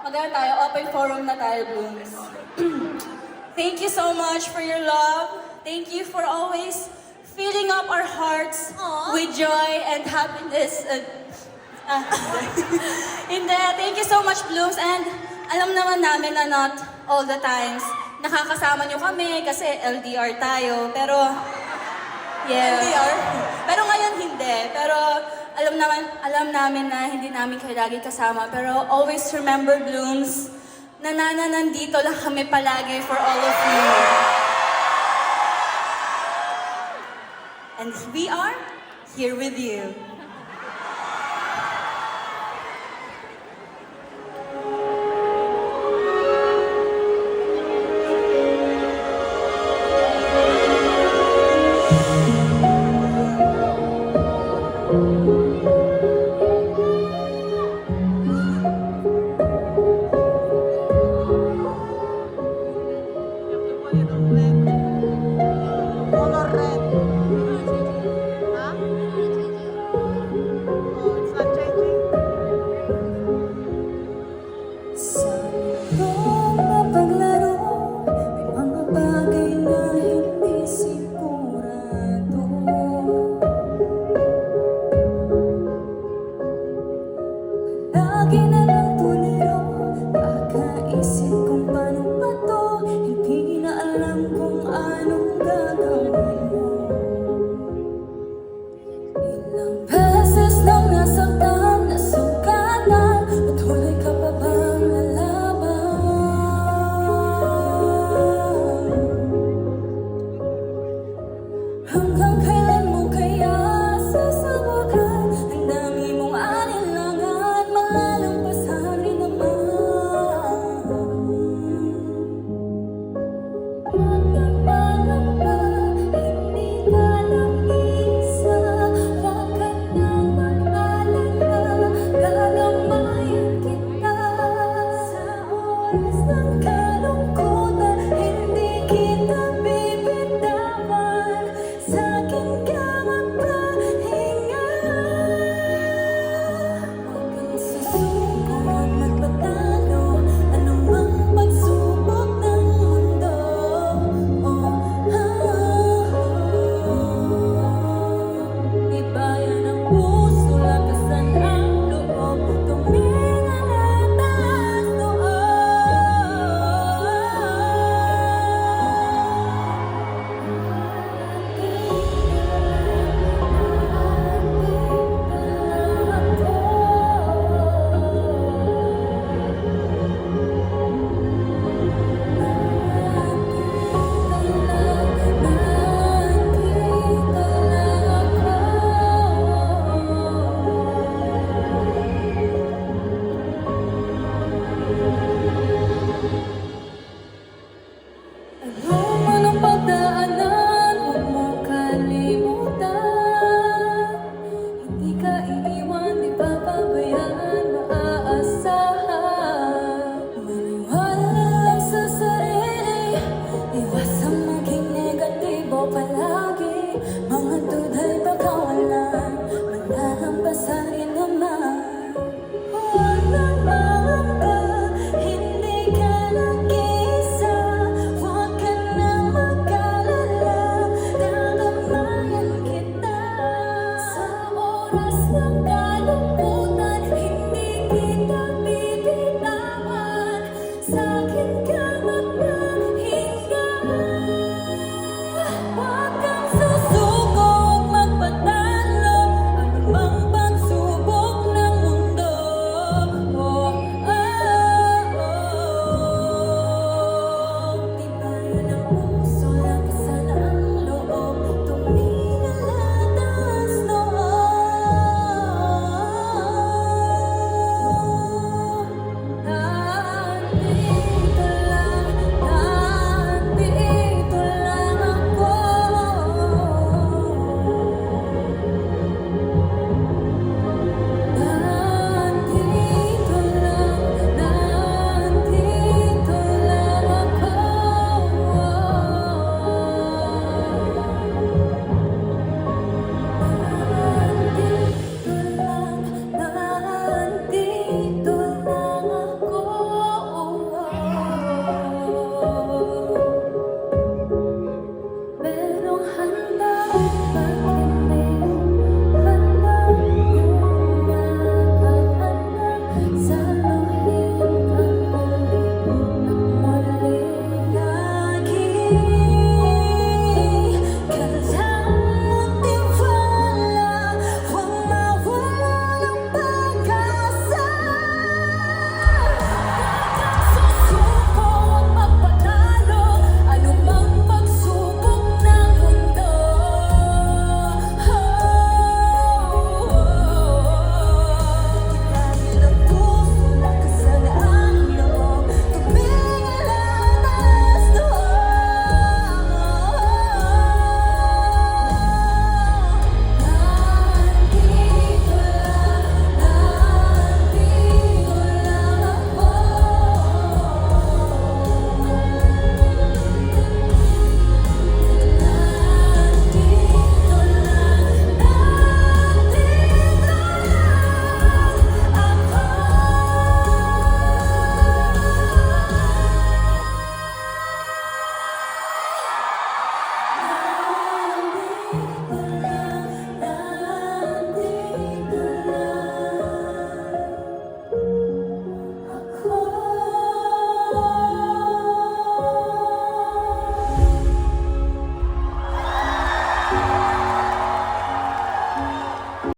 Magana tayo, open forum na tayo, Blooms. Thank you so much for your love. Thank you for always filling up our hearts with joy and happiness. Hindi, thank you so much, Blooms. And alam naman namin na not all the times nakakasama nyo kami kasi LDR tayo. Pero, yeah. LDR? Pero ngayon hindi. Pero alam namin na hindi namin kayo lagi kasama. Pero always remember, Blooms, na nandito lang kami palagi for all of you. And we are here with you.